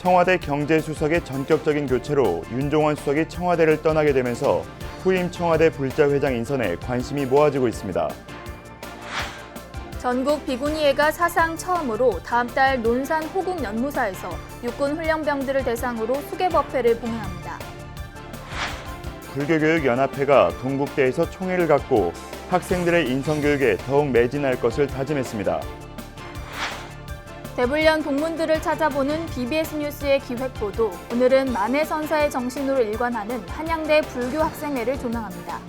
청와대 경제수석의 전격적인 교체로 윤종원 수석이 청와대를 떠나게 되면서 후임 청와대 불자회장 인선에 관심이 모아지고 있습니다. 전국 비군의회가 사상 처음으로 다음 달 논산 호국연무사에서 육군 훈련병들을 대상으로 수계법회를 봉행합니다. 불교교육연합회가 동국대에서 총회를 갖고 학생들의 인성교육에 더욱 매진할 것을 다짐했습니다. 대불련 동문들을 찾아보는 BBS 뉴스의 기획보도, 오늘은 만해선사의 정신으로 일관하는 한양대 불교학생회를 조명합니다.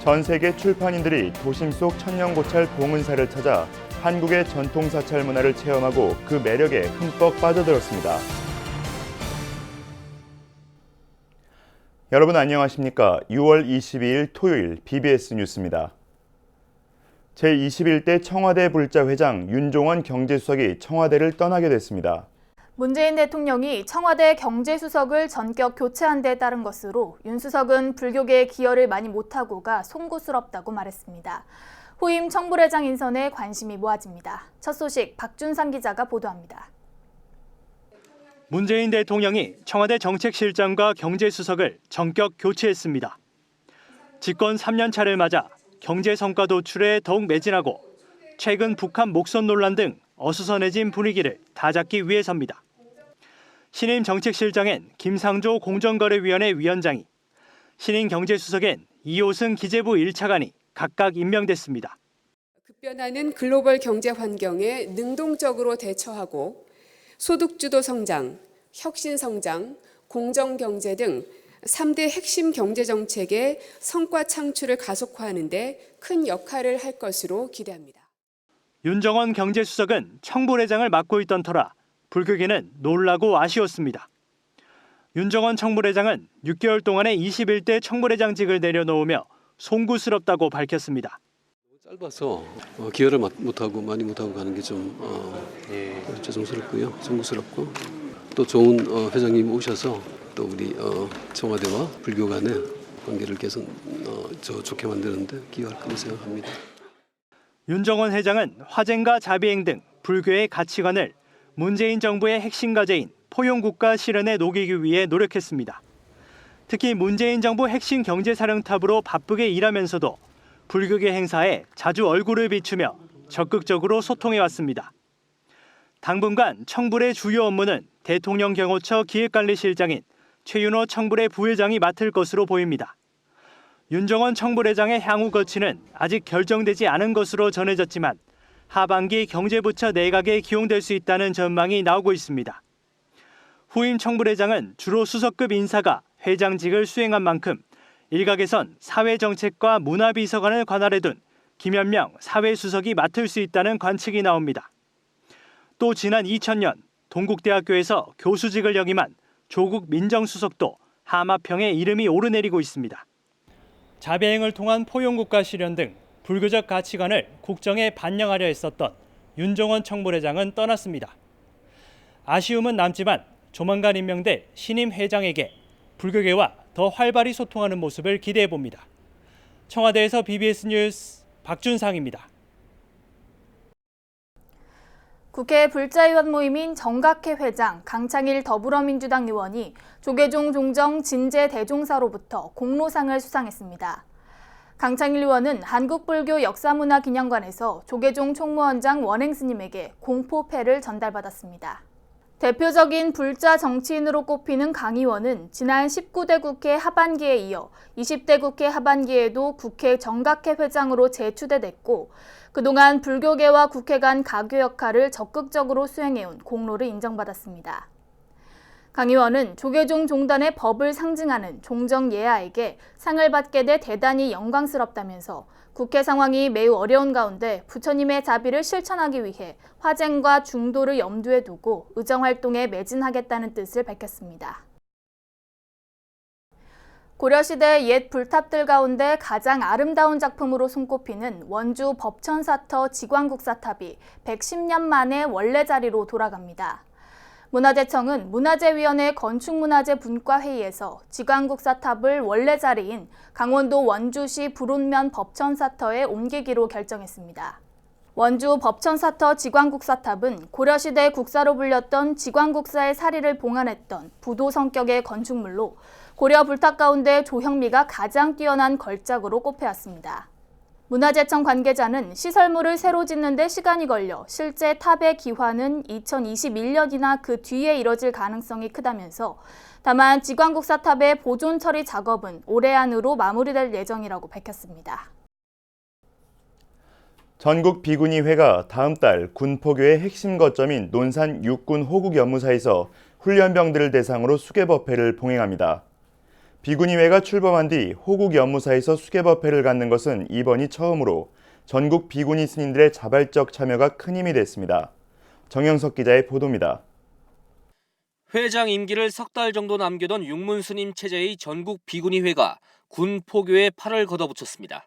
전 세계 출판인들이 도심 속 천년고찰 봉은사를 찾아 한국의 전통사찰 문화를 체험하고 그 매력에 흠뻑 빠져들었습니다. 여러분 안녕하십니까? 6월 22일 토요일 BBS 뉴스입니다. 제21대 청와대 불자회장 윤종원 경제수석이 청와대를 떠나게 됐습니다. 문재인 대통령이 청와대 경제수석을 전격 교체한 데 따른 것으로 윤 수석은 불교계에 기여를 많이 못하고가 송구스럽다고 말했습니다. 후임 청불회장 인선에 관심이 모아집니다. 첫 소식 박준상 기자가 보도합니다. 문재인 대통령이 청와대 정책실장과 경제수석을 전격 교체했습니다. 집권 3년 차를 맞아 경제 성과 도출에 더욱 매진하고 최근 북한 목선 논란 등 어수선해진 분위기를 다잡기 위해서입니다. 신임 정책실장엔 김상조 공정거래위원회 위원장이, 신임 경제수석엔 이호승 기재부 1차관이 각각 임명됐습니다. 급변하는 글로벌 경제 환경에 능동적으로 대처하고 소득주도 성장, 혁신 성장, 공정 경제 등 3대 핵심 경제정책의 성과 창출을 가속화하는 데 큰 역할을 할 것으로 기대합니다. 윤종원 경제수석은 청불회장을 맡고 있던 터라 불교계는 놀라고 아쉬웠습니다. 윤종원 청불회장은 6개월 동안의 21대 청불회장직을 내려놓으며 송구스럽다고 밝혔습니다. 짧아서 기여를 많이 못하고 가는 게 좀 죄송스럽고요, 송구스럽고 또 좋은 회장님 오셔서 또 우리 청와대와 불교 간의 관계를 개선 좋게 만드는데 기여할 거라고 생각합니다. 윤종원 회장은 화쟁과 자비행 등 불교의 가치관을 문재인 정부의 핵심 과제인 포용국가 실현에 녹이기 위해 노력했습니다. 특히 문재인 정부 핵심 경제사령탑으로 바쁘게 일하면서도 불교계 행사에 자주 얼굴을 비추며 적극적으로 소통해왔습니다. 당분간 청불의 주요 업무는 대통령 경호처 기획관리실장인 최윤호 청불의 부회장이 맡을 것으로 보입니다. 윤종원 청불회장의 향후 거취는 아직 결정되지 않은 것으로 전해졌지만 하반기 경제부처 내각에 기용될 수 있다는 전망이 나오고 있습니다. 후임 청불회장은 주로 수석급 인사가 회장직을 수행한 만큼 일각에선 사회정책과 문화비서관을 관할해둔 김현명 사회수석이 맡을 수 있다는 관측이 나옵니다. 또 지난 2000년 동국대학교에서 교수직을 역임한 조국 민정수석도 하마평에 이름이 오르내리고 있습니다. 자배행을 통한 포용국가 실현 등 불교적 가치관을 국정에 반영하려 했었던 윤종원 청불회장은 떠났습니다. 아쉬움은 남지만 조만간 임명될 신임 회장에게 불교계와 더 활발히 소통하는 모습을 기대해 봅니다. 청와대에서 BBS 뉴스 박준상입니다. 국회 불자의원 모임인 정각회 회장 강창일 더불어민주당 의원이 조계종 종정 진제 대종사로부터 공로상을 수상했습니다. 강창일 의원은 한국불교 역사문화기념관에서 조계종 총무원장 원행 스님에게 공포패를 전달받았습니다. 대표적인 불자 정치인으로 꼽히는 강 의원은 지난 19대 국회 하반기에 이어 20대 국회 하반기에도 국회 정각회 회장으로 재추대됐고 그동안 불교계와 국회 간 가교 역할을 적극적으로 수행해온 공로를 인정받았습니다. 강 의원은 조계종 종단의 법을 상징하는 종정예하에게 상을 받게 돼 대단히 영광스럽다면서 국회 상황이 매우 어려운 가운데 부처님의 자비를 실천하기 위해 화쟁과 중도를 염두에 두고 의정활동에 매진하겠다는 뜻을 밝혔습니다. 고려시대 옛 불탑들 가운데 가장 아름다운 작품으로 손꼽히는 원주 법천사터 지광국사탑이 110년 만에 원래 자리로 돌아갑니다. 문화재청은 문화재위원회 건축문화재 분과회의에서 지광국사탑을 원래 자리인 강원도 원주시 불온면 법천사터에 옮기기로 결정했습니다. 원주 법천사터 지광국사탑은 고려시대 국사로 불렸던 지광국사의 사리를 봉안했던 부도 성격의 건축물로 고려 불탑 가운데 조형미가 가장 뛰어난 걸작으로 꼽혀왔습니다. 문화재청 관계자는 시설물을 새로 짓는 데 시간이 걸려 실제 탑의 기화는 2021년이나 그 뒤에 이뤄질 가능성이 크다면서 다만 지광국사탑의 보존 처리 작업은 올해 안으로 마무리될 예정이라고 밝혔습니다. 전국 비구니회가 다음 달 군포교의 핵심 거점인 논산 육군 호국연무사에서 훈련병들을 대상으로 수계법회를 봉행합니다. 비구니회가 출범한 뒤 호국연무사에서 수계법회를 갖는 것은 이번이 처음으로 전국 비구니 스님들의 자발적 참여가 큰 힘이 됐습니다. 정영석 기자의 보도입니다. 회장 임기를 석 달 정도 남겨둔 육문스님 체제의 전국 비구니회가 군포교에 팔을 걷어붙였습니다.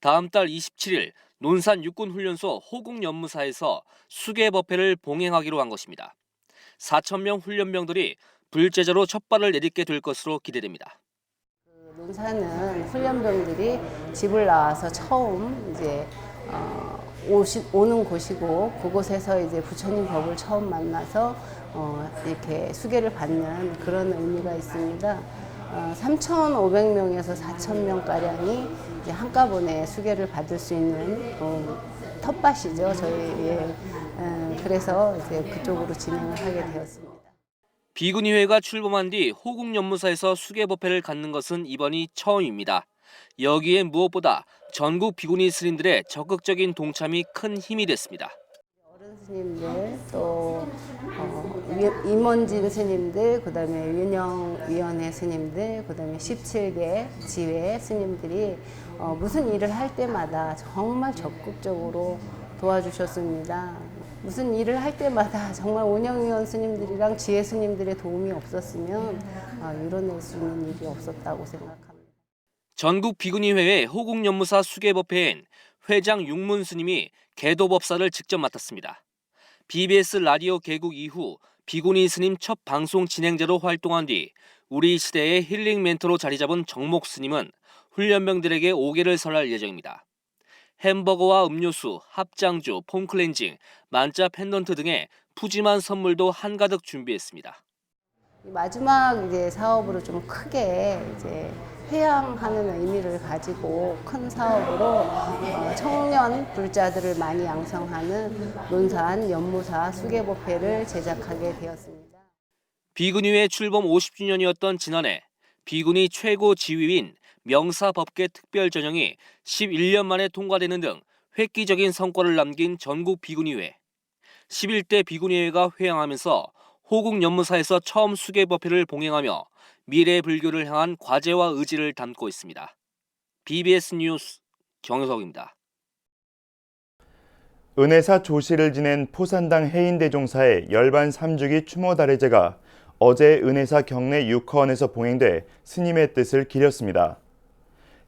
다음 달 27일 논산 육군훈련소 호국연무사에서 수계법회를 봉행하기로 한 것입니다. 4,000명 훈련병들이 불제자로 첫 발을 내딛게 될 것으로 기대됩니다. 논산은 훈련병들이 집을 나와서 처음 이제 오는 곳이고 그곳에서 이제 부처님 법을 처음 만나서 이렇게 수계를 받는 그런 의미가 있습니다. 3,500명에서 4,000명 가량이 이제 한꺼번에 수계를 받을 수 있는 텃밭이죠. 저희 그래서 이제 그쪽으로 진행을 하게 되었습니다. 비구니회가 출범한 뒤 호국연무사에서 수계법회를 갖는 것은 이번이 처음입니다. 여기에 무엇보다 전국 비구니 스님들의 적극적인 동참이 큰 힘이 됐습니다. 어른 스님들 또 임원진 스님들, 그다음에 윤영위원회 스님들, 그다음에 17개 지회 스님들이 무슨 일을 할 때마다 정말 적극적으로 도와주셨습니다. 무슨 일을 할 때마다 정말 운영위원 스님들이랑 지혜 스님들의 도움이 없었으면 이뤄낼 수 있는 일이 없었다고 생각합니다. 전국 비구니회의 호국연무사 수계법회엔 회장 육문 스님이 계도법사를 직접 맡았습니다. BBS 라디오 개국 이후 비구니 스님 첫 방송 진행자로 활동한 뒤 우리 시대의 힐링 멘토로 자리 잡은 정목 스님은 훈련병들에게 오개를 설할 예정입니다. 햄버거와 음료수, 합장주, 폼클렌징, 만자 펜던트 등의 푸짐한 선물도 한가득 준비했습니다. 마지막 이제 사업으로 좀 크게 이제 회양하는 의미를 가지고 큰 사업으로 청년 불자들을 많이 양성하는 논산 연무사 수계법회를 제작하게 되었습니다. 비구니회 출범 50주년이었던 지난해 비구니 최고 지휘인 명사법계 특별전형이 11년 만에 통과되는 등 획기적인 성과를 남긴 전국 비구니회. 11대 비구니회가 회항하면서 호국연무사에서 처음 수계법회를 봉행하며 미래 불교를 향한 과제와 의지를 담고 있습니다. BBS 뉴스 정효석입니다. 은혜사 조시를 지낸 포산당 해인대종사의 열반 3주기 추모다래제가 어제 은혜사 경내 6화원에서 봉행돼 스님의 뜻을 기렸습니다.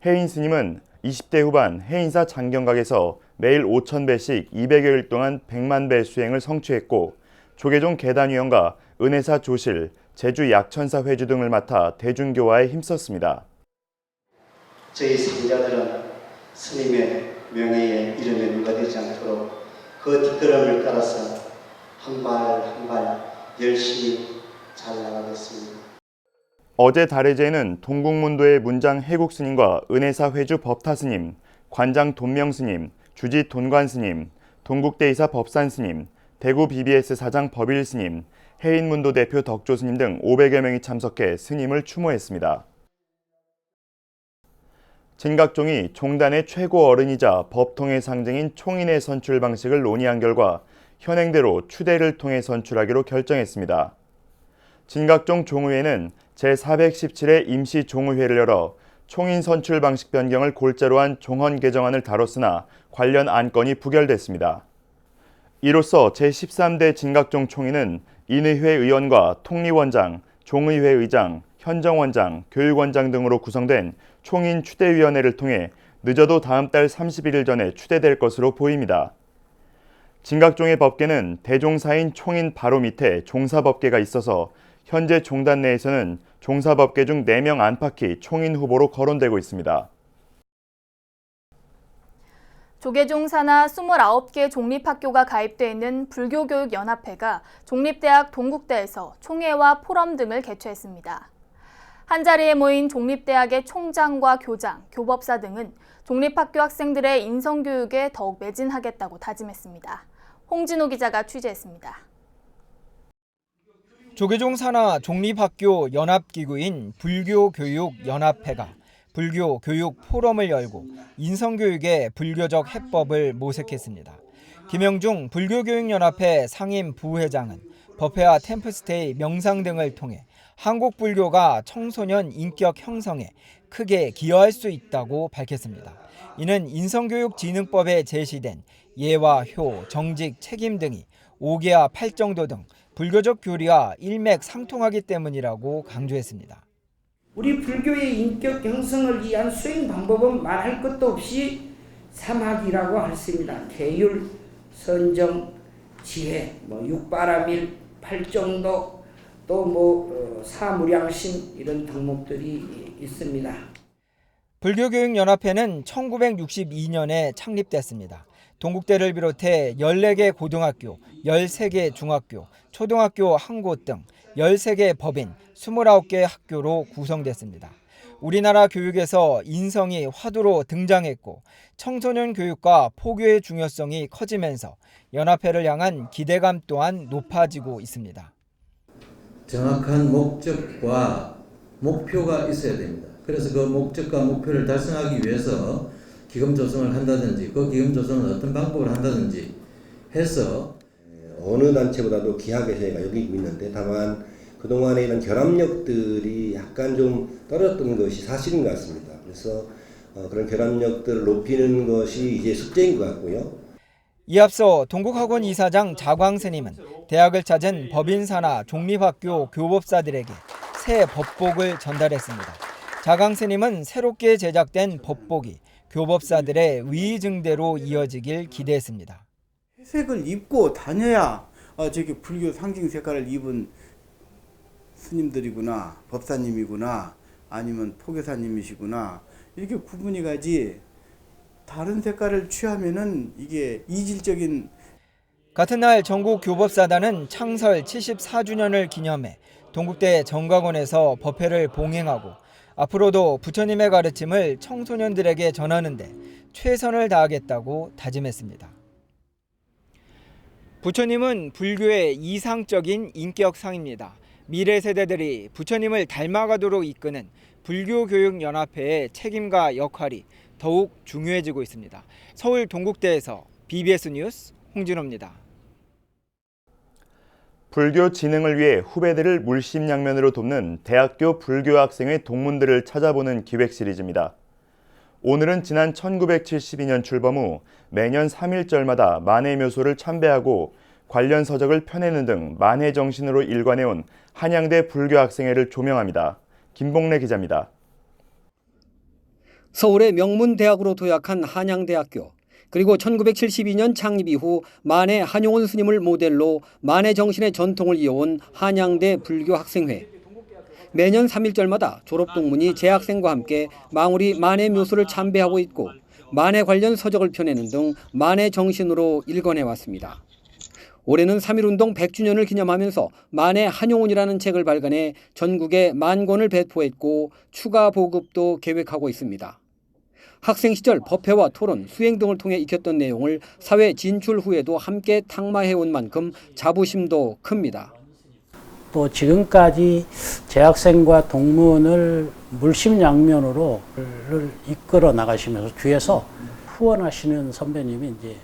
해인 스님은 20대 후반 해인사 장경각에서 매일 5,000배씩 200여일 동안 100만 배 수행을 성취했고 조계종 계단위원과 은혜사 조실, 제주 약천사 회주 등을 맡아 대중교화에 힘썼습니다. 저희 상자들은 스님의 명예에 이름에 누가 되지 않도록 그 뒷걸음을 따라서 한 발 한 발 열심히 잘 나가겠습니다. 어제 다래제에는 동국문도의 문장 해국스님과 은혜사 회주 법타스님, 관장 돈명스님, 주지 돈관스님, 동국대이사 법산스님, 대구 BBS 사장 법일스님, 해인문도 대표 덕조스님 등 500여 명이 참석해 스님을 추모했습니다. 진각종이 종단의 최고 어른이자 법통의 상징인 총인의 선출 방식을 논의한 결과 현행대로 추대를 통해 선출하기로 결정했습니다. 진각종 종의회는 제417회 임시종의회를 열어 총인 선출 방식 변경을 골자로 한 종헌 개정안을 다뤘으나 관련 안건이 부결됐습니다. 이로써 제13대 진각종 총의는 인의회 의원과 통리원장, 종의회 의장, 현정원장, 교육원장 등으로 구성된 총인 추대위원회를 통해 늦어도 다음 달 31일 전에 추대될 것으로 보입니다. 진각종의 법계는 대종사인 총인 바로 밑에 종사법계가 있어서 현재 종단 내에서는 종사법계 중 4명 안팎이 총인 후보로 거론되고 있습니다. 조계종 산하 29개 종립학교가 가입돼 있는 불교교육연합회가 종립대학 동국대에서 총회와 포럼 등을 개최했습니다. 한자리에 모인 종립대학의 총장과 교장, 교법사 등은 종립학교 학생들의 인성교육에 더욱 매진하겠다고 다짐했습니다. 홍진호 기자가 취재했습니다. 조계종 산하 종립학교 연합기구인 불교교육연합회가 불교 교육 포럼을 열고 인성교육의 불교적 해법을 모색했습니다. 김영중 불교교육연합회 상임 부회장은 법회와 템플스테이 명상 등을 통해 한국 불교가 청소년 인격 형성에 크게 기여할 수 있다고 밝혔습니다. 이는 인성교육진흥법에 제시된 예와 효, 정직, 책임 등이 5계와 8정도 등 불교적 교리와 일맥상통하기 때문이라고 강조했습니다. 우리 불교의 인격 형성을 위한 수행 방법은 말할 것도 없이 삼학이라고 할 수 있습니다. 계율, 선정, 지혜, 육바라밀, 팔정도, 또 사무량심 이런 덕목들이 있습니다. 불교교육연합회는 1962년에 창립됐습니다. 동국대를 비롯해 14개 고등학교, 13개 중학교, 초등학교 1곳 등 13개 법인, 29개 학교로 구성됐습니다. 우리나라 교육에서 인성이 화두로 등장했고 청소년 교육과 포교의 중요성이 커지면서 연합회를 향한 기대감 또한 높아지고 있습니다. 정확한 목적과 목표가 있어야 됩니다. 그래서 그 목적과 목표를 달성하기 위해서 기금 조성을 한다든지 그 기금 조성을 어떤 방법을 한다든지 해서 어느 단체보다도 기하게세가 여기고 있는데 다만 그동안에 이런 결합력들이 약간 좀 떨어졌던 것이 사실인 것 같습니다. 그래서 그런 결합력들을 높이는 것이 이제 숙제인 것 같고요. 이 앞서 동국학원 이사장 자광 스님은 대학을 찾은 법인 산하 종립학교 교법사들에게 새 법복을 전달했습니다. 자광 스님은 새롭게 제작된 법복이 교법사들의 위의 증대로 이어지길 기대했습니다. 회색을 입고 다녀야 저게 불교 상징 색깔을 입은 스님들이구나, 법사님이구나, 아니면 포교사님이시구나 이렇게 구분이 가지 다른 색깔을 취하면은 이게 이질적인. 같은 날 전국 교법사단은 창설 74주년을 기념해 동국대 정각원에서 법회를 봉행하고 앞으로도 부처님의 가르침을 청소년들에게 전하는 데 최선을 다하겠다고 다짐했습니다. 부처님은 불교의 이상적인 인격상입니다. 미래 세대들이 부처님을 닮아가도록 이끄는 불교교육연합회의 책임과 역할이 더욱 중요해지고 있습니다. 서울 동국대에서 BBS 뉴스 홍진호입니다. 불교 진흥을 위해 후배들을 물심양면으로 돕는 대학교 불교 학생의 동문들을 찾아보는 기획 시리즈입니다. 오늘은 지난 1972년 출범 후 매년 3.1절마다 만해 묘소를 참배하고 관련 서적을 펴내는 등 만해 정신으로 일관해온 한양대 불교 학생회를 조명합니다. 김봉래 기자입니다. 서울의 명문 대학으로 도약한 한양대학교, 그리고 1972년 창립 이후 만해 한용운 스님을 모델로 만해 정신의 전통을 이어온 한양대 불교 학생회. 매년 3.1절마다 졸업 동문이 재학생과 함께 망우리 만해 묘소를 참배하고 있고 만해 관련 서적을 펴내는 등 만해 정신으로 일관해왔습니다. 올해는 3.1운동 100주년을 기념하면서 만해 한용운이라는 책을 발간해 전국에 10,000권을 배포했고 추가 보급도 계획하고 있습니다. 학생 시절 법회와 토론, 수행 등을 통해 익혔던 내용을 사회 진출 후에도 함께 탕마해온 만큼 자부심도 큽니다. 또 지금까지 재학생과 동문을 물심양면으로 이끌어 나가시면서 뒤에서 후원하시는 선배님이 이제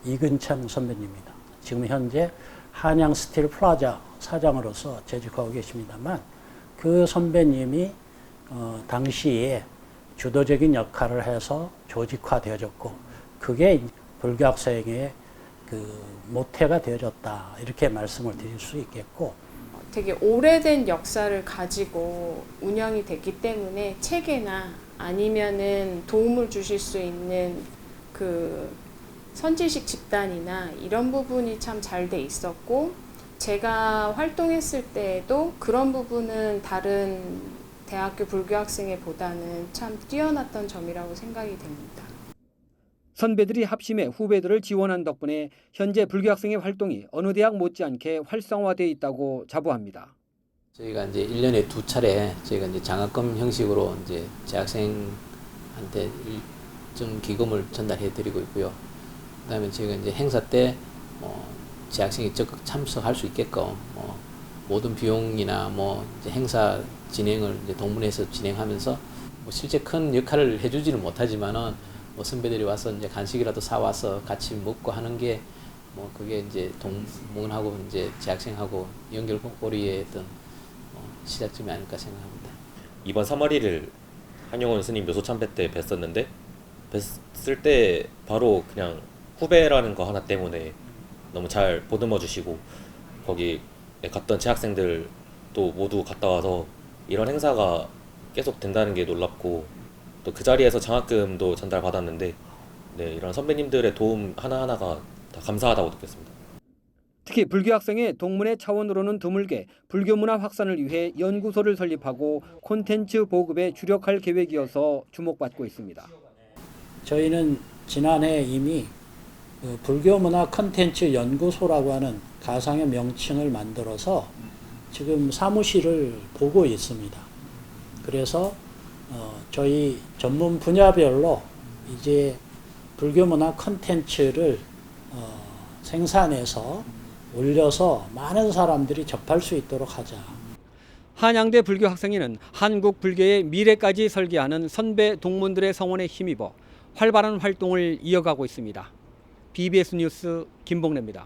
이근창 선배님입니다. 지금 현재 한양 스틸 플라자 사장으로서 재직하고 계십니다만 그 선배님이 당시에 주도적인 역할을 해서 조직화되어졌고 그게 불교 학생의 그 모태가 되어졌다 이렇게 말씀을 드릴 수 있겠고 되게 오래된 역사를 가지고 운영이 됐기 때문에 체계나 아니면은 도움을 주실 수 있는 그 선지식 집단이나 이런 부분이 참 잘 돼 있었고 제가 활동했을 때에도 그런 부분은 다른 대학교 불교 학생회보다는 참 뛰어났던 점이라고 생각이 됩니다. 선배들이 합심해 후배들을 지원한 덕분에 현재 불교 학생의 활동이 어느 대학 못지않게 활성화되어 있다고 자부합니다. 저희가 이제 1년에 2차례 저희가 이제 장학금 형식으로 이제 재학생한테 일정 기금을 전달해 드리고 있고요. 그다음에 저희가 이제 행사 때 재학생이 적극 참석할 수 있게끔 모든 비용이나 이제 행사 진행을 이제 동문회에서 진행하면서 실제 큰 역할을 해주지는 못하지만은 선배들이 와서 이제 간식이라도 사와서 같이 먹고 하는 게 그게 이제 동문하고 이제 재학생하고 연결고리의 어떤 시작점이 아닐까 생각합니다. 이번 3월 1일 한용운 스님 묘소 참배 때 뵀었는데 뵀을 때 바로 그냥 후배라는 거 하나 때문에 너무 잘 보듬어 주시고 거기 갔던 재학생들도 모두 갔다 와서 이런 행사가 계속 된다는 게 놀랍고 또 그 자리에서 장학금도 전달받았는데 이런 선배님들의 도움 하나하나가 다 감사하다고 느꼈습니다. 특히 불교 학생의 동문회 차원으로는 드물게 불교 문화 확산을 위해 연구소를 설립하고 콘텐츠 보급에 주력할 계획이어서 주목받고 있습니다. 저희는 지난해 이미 불교 문화 콘텐츠 연구소라고 하는 가상의 명칭을 만들어서 지금 사무실을 보고 있습니다. 그래서 저희 전문 분야별로 이제 불교 문화 콘텐츠를 생산해서 올려서 많은 사람들이 접할 수 있도록 하자. 한양대 불교 학생회는 한국 불교의 미래까지 설계하는 선배 동문들의 성원에 힘입어 활발한 활동을 이어가고 있습니다. BBS 뉴스 김봉래입니다.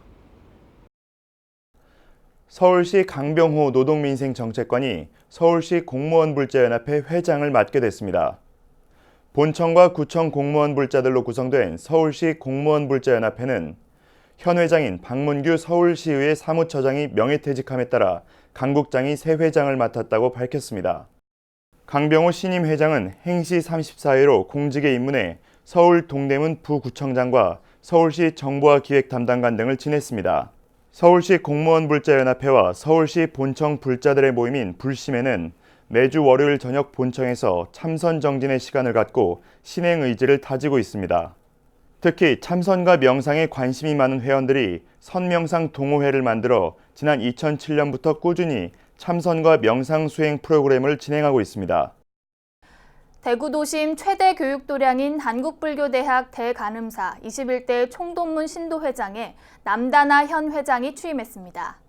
서울시 강병호 노동민생정책관이 서울시 공무원불자연합회 회장을 맡게 됐습니다. 본청과 구청 공무원불자들로 구성된 서울시 공무원불자연합회는 현 회장인 박문규 서울시의회 사무처장이 명예퇴직함에 따라 강국장이 새 회장을 맡았다고 밝혔습니다. 강병호 신임 회장은 행시 34회로 공직에 입문해 서울 동대문 부구청장과 서울시 정보화 기획 담당관 등을 지냈습니다. 서울시 공무원불자연합회와 서울시 본청 불자들의 모임인 불심에는 매주 월요일 저녁 본청에서 참선 정진의 시간을 갖고 신행 의지를 다지고 있습니다. 특히 참선과 명상에 관심이 많은 회원들이 선명상 동호회를 만들어 지난 2007년부터 꾸준히 참선과 명상 수행 프로그램을 진행하고 있습니다. 대구 도심 최대 교육도량인 한국불교대학 대간음사 21대 총동문 신도회장에 남다나 현 회장이 취임했습니다.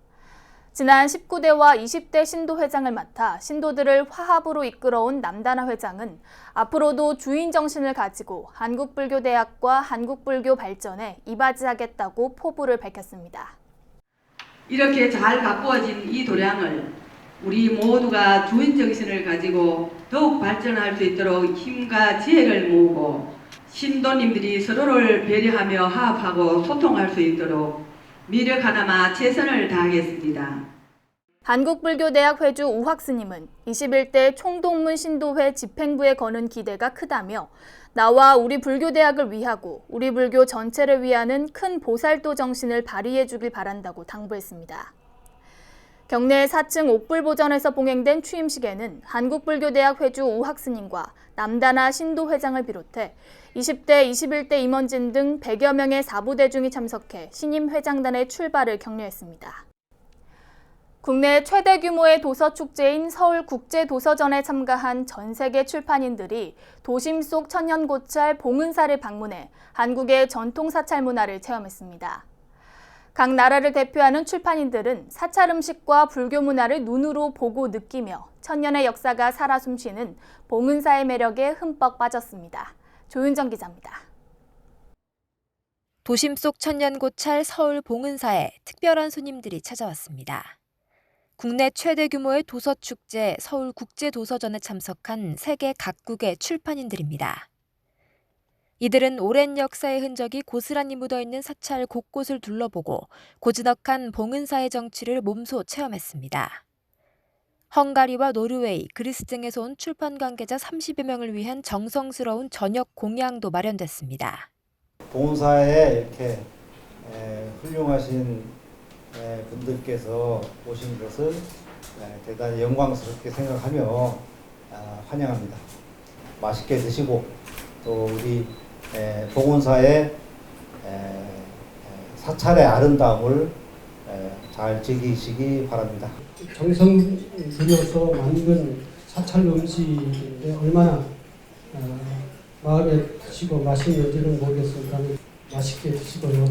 지난 19대와 20대 신도회장을 맡아 신도들을 화합으로 이끌어온 남다나 회장은 앞으로도 주인 정신을 가지고 한국불교대학과 한국불교 발전에 이바지하겠다고 포부를 밝혔습니다. 이렇게 잘 가꾸어진 이 도량을 우리 모두가 주인 정신을 가지고 더욱 발전할 수 있도록 힘과 지혜를 모으고 신도님들이 서로를 배려하며 화합하고 소통할 수 있도록 미력 하나마 최선을 다하겠습니다. 한국불교대학 회주 우학 스님은 21대 총동문 신도회 집행부에 거는 기대가 크다며 나와 우리 불교대학을 위하고 우리 불교 전체를 위하는 큰 보살도 정신을 발휘해 주길 바란다고 당부했습니다. 경내 4층 옥불보전에서 봉행된 취임식에는 한국불교대학 회주 우학 스님과 남다나 신도회장을 비롯해 20대, 21대 임원진 등 100여 명의 사부대중이 참석해 신임 회장단의 출발을 격려했습니다. 국내 최대 규모의 도서축제인 서울국제도서전에 참가한 전 세계 출판인들이 도심 속 천년고찰 봉은사를 방문해 한국의 전통사찰 문화를 체험했습니다. 각 나라를 대표하는 출판인들은 사찰 음식과 불교 문화를 눈으로 보고 느끼며 천년의 역사가 살아 숨쉬는 봉은사의 매력에 흠뻑 빠졌습니다. 조윤정 기자입니다. 도심 속 천년고찰 서울 봉은사에 특별한 손님들이 찾아왔습니다. 국내 최대 규모의 도서축제 서울국제도서전에 참석한 세계 각국의 출판인들입니다. 이들은 오랜 역사의 흔적이 고스란히 묻어있는 사찰 곳곳을 둘러보고 고즈넉한 봉은사의 정치를 몸소 체험했습니다. 헝가리와 노르웨이, 그리스 등에서 온 출판 관계자 30여 명을 위한 정성스러운 저녁 공양도 마련됐습니다. 봉은사에 이렇게 훌륭하신 분들께서 오신 것을 대단히 영광스럽게 생각하며 환영합니다. 맛있게 드시고 또 우리 봉은사의 사찰의 아름다움을 잘 즐기시기 바랍니다. 정성 들여서 만든 사찰 음식인데 얼마나 마음에 드시고 맛있는지는 모르겠습니다만 맛있게 드시고요.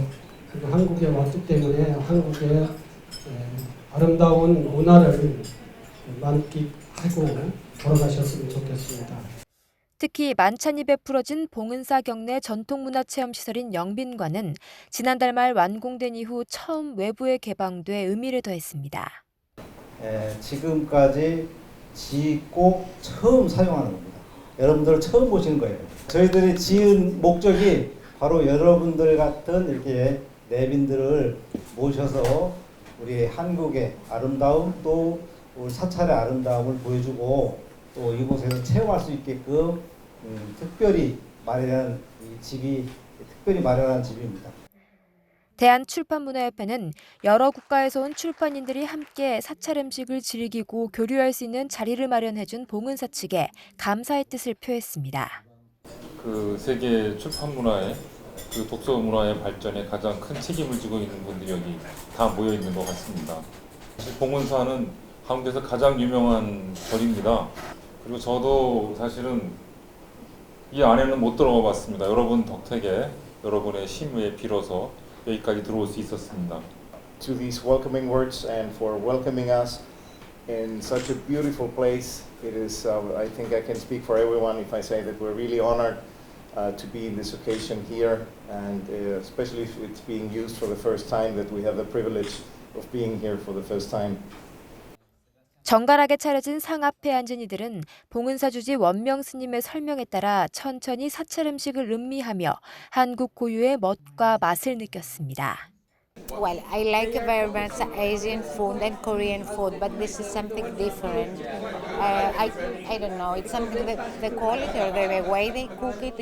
그리고 한국에 왔기 때문에 한국의 아름다운 문화를 만끽하고 돌아가셨으면 좋겠습니다. 특히 만찬이 베풀어진 봉은사 경내 전통문화체험시설인 영빈관은 지난달 말 완공된 이후 처음 외부에 개방돼 의미를 더했습니다. 지금까지 짓고 처음 사용하는 겁니다. 여러분들 처음 보시는 거예요. 저희들이 지은 목적이 바로 여러분들 같은 이렇게 내빈들을 모셔서 우리 한국의 아름다움 또 우리 사찰의 아름다움을 보여주고 또 이곳에서 체험할 수 있게끔 특별히 마련한 집입니다. 대한출판문화협회는 여러 국가에서 온 출판인들이 함께 사찰 음식을 즐기고 교류할 수 있는 자리를 마련해준 봉은사 측에 감사의 뜻을 표했습니다. 그 세계 출판 문화의 그 독서 문화의 발전에 가장 큰 책임을 지고 있는 분들이 여기 다 모여 있는 것 같습니다. 사실 봉은사는 한국에서 가장 유명한 절입니다. 그리고 저도 사실은 이 안에는 못 들어가 봤습니다. 여러분 덕택에 여러분의 힘에 빌어서 여기까지 들어올 수 있었습니다. To these welcoming words and for welcoming us in such a beautiful place. It is, I think I can speak for everyone if I say that we're really honored to be in this occasion here, and especially if it's being used for the first time, that we have the privilege of being here for the first time. 정갈하게 차려진 상 앞에 앉은 이들은 봉은사 주지 원명 스님의 설명에 따라 천천히 사찰 음식을 음미하며 한국 고유의 멋과 맛을 느꼈습니다. Well, I like very much Asian food and Korean food, but this is something different. I don't know. It's something that the quality or the way they cook it.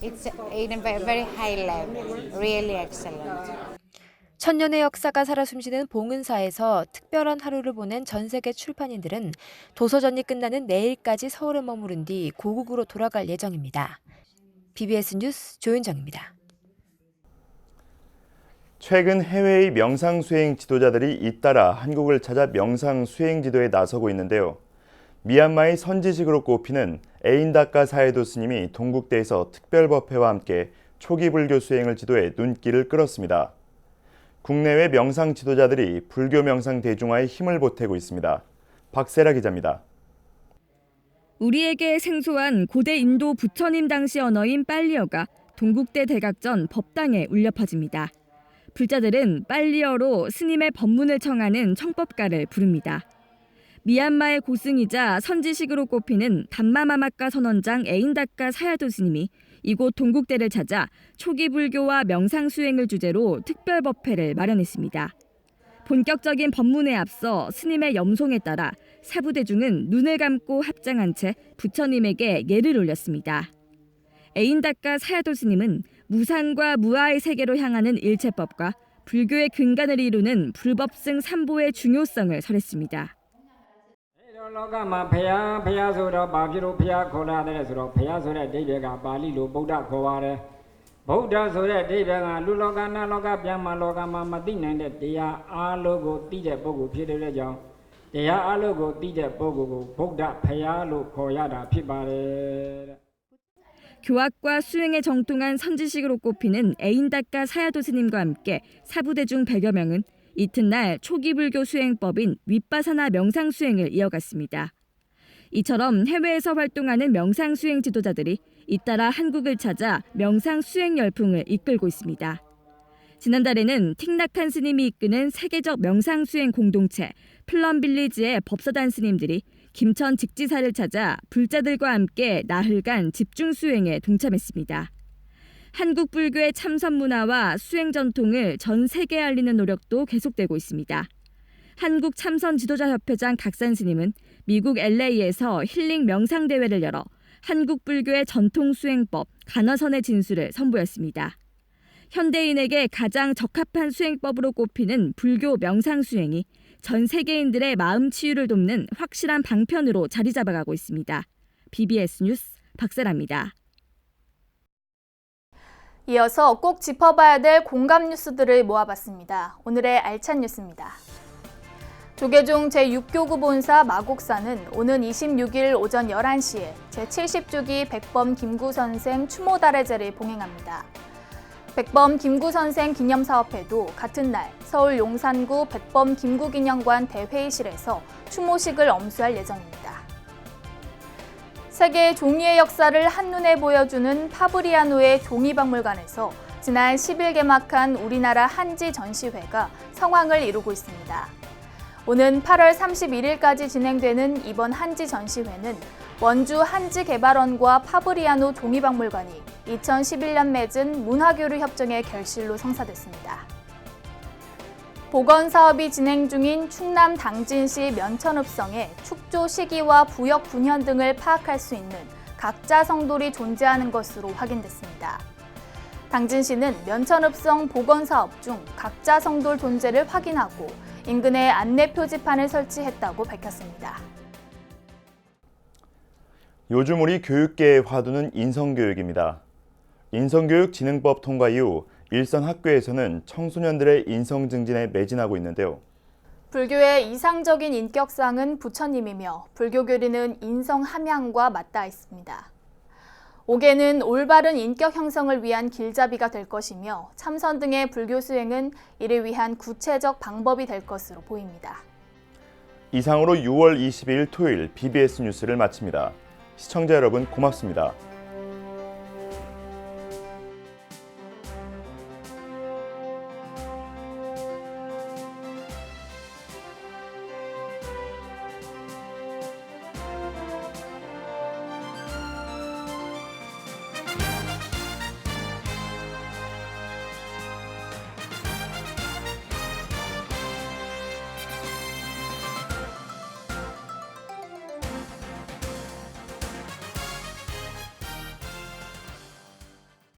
It's in a very high level. Really excellent. 천년의 역사가 살아 숨쉬는 봉은사에서 특별한 하루를 보낸 전 세계 출판인들은 도서전이 끝나는 내일까지 서울에 머무른 뒤 고국으로 돌아갈 예정입니다. BBS 뉴스 조윤정입니다. 최근 해외의 명상수행 지도자들이 잇따라 한국을 찾아 명상수행 지도에 나서고 있는데요. 미얀마의 선지식으로 꼽히는 에인다카 사에도 스님이 동국대에서 특별법회와 함께 초기 불교 수행을 지도해 눈길을 끌었습니다. 국내외 명상 지도자들이 불교 명상 대중화에 힘을 보태고 있습니다. 박세라 기자입니다. 우리에게 생소한 고대 인도 부처님 당시 언어인 빨리어가 동국대 대각 전 법당에 울려 퍼집니다. 불자들은 빨리어로 스님의 법문을 청하는 청법가를 부릅니다. 미얀마의 고승이자 선지식으로 꼽히는 담마마마카 선원장 에인다카 사야도 스님이 이곳 동국대를 찾아 초기 불교와 명상 수행을 주제로 특별법회를 마련했습니다. 본격적인 법문에 앞서 스님의 염송에 따라 사부대중은 눈을 감고 합장한 채 부처님에게 예를 올렸습니다. 에인다카 사야도 스님은 무상과 무아의 세계로 향하는 일체법과 불교의 근간을 이루는 불법승 삼보의 중요성을 설했습니다. 교학과 수행에 정통한 선지식으로 꼽히는 에인다카 사야도 스님과 함께 사부대중 100여 명은 이튿날 초기 불교 수행법인 윗바사나 명상 수행을 이어갔습니다. 이처럼 해외에서 활동하는 명상 수행 지도자들이 잇따라 한국을 찾아 명상 수행 열풍을 이끌고 있습니다. 지난달에는 틱낙한 스님이 이끄는 세계적 명상 수행 공동체 플럼빌리지의 법사단 스님들이 김천 직지사를 찾아 불자들과 함께 나흘간 집중 수행에 동참했습니다. 한국 불교의 참선 문화와 수행 전통을 전 세계에 알리는 노력도 계속되고 있습니다. 한국 참선 지도자 협회장 각산 스님은 미국 LA에서 힐링 명상 대회를 열어 한국 불교의 전통 수행법 간화선의 진수를 선보였습니다. 현대인에게 가장 적합한 수행법으로 꼽히는 불교 명상 수행이 전 세계인들의 마음 치유를 돕는 확실한 방편으로 자리 잡아가고 있습니다. BBS 뉴스 박세라입니다. 이어서 꼭 짚어봐야 될 공감 뉴스들을 모아봤습니다. 오늘의 알찬 뉴스입니다. 조계종 제6교구 본사 마곡사는 오는 26일 오전 11시에 제70주기 백범 김구 선생 추모 달해제를 봉행합니다. 백범 김구 선생 기념사업회도 같은 날 서울 용산구 백범 김구 기념관 대회의실에서 추모식을 엄수할 예정입니다. 세계 종이의 역사를 한눈에 보여주는 파브리아노의 종이박물관에서 지난 10일 개막한 우리나라 한지 전시회가 성황을 이루고 있습니다. 오는 8월 31일까지 진행되는 이번 한지 전시회는 원주 한지개발원과 파브리아노 종이박물관이 2011년 맺은 문화교류 협정의 결실로 성사됐습니다. 보건사업이 진행 중인 충남 당진시 면천읍성의 축조 시기와 부역 분현 등을 파악할 수 있는 각자 성돌이 존재하는 것으로 확인됐습니다. 당진시는 면천읍성 보건사업 중 각자 성돌 존재를 확인하고 인근에 안내 표지판을 설치했다고 밝혔습니다. 요즘 우리 교육계의 화두는 인성교육입니다. 인성교육진흥법 통과 이후 일선 학교에서는 청소년들의 인성 증진에 매진하고 있는데요. 불교의 이상적인 인격상은 부처님이며 불교 교리는 인성 함양과 맞닿아 있습니다. 5개는 올바른 인격 형성을 위한 길잡이가 될 것이며 참선 등의 불교 수행은 이를 위한 구체적 방법이 될 것으로 보입니다. 이상으로 6월 22일 토요일 BBS 뉴스를 마칩니다. 시청자 여러분 고맙습니다.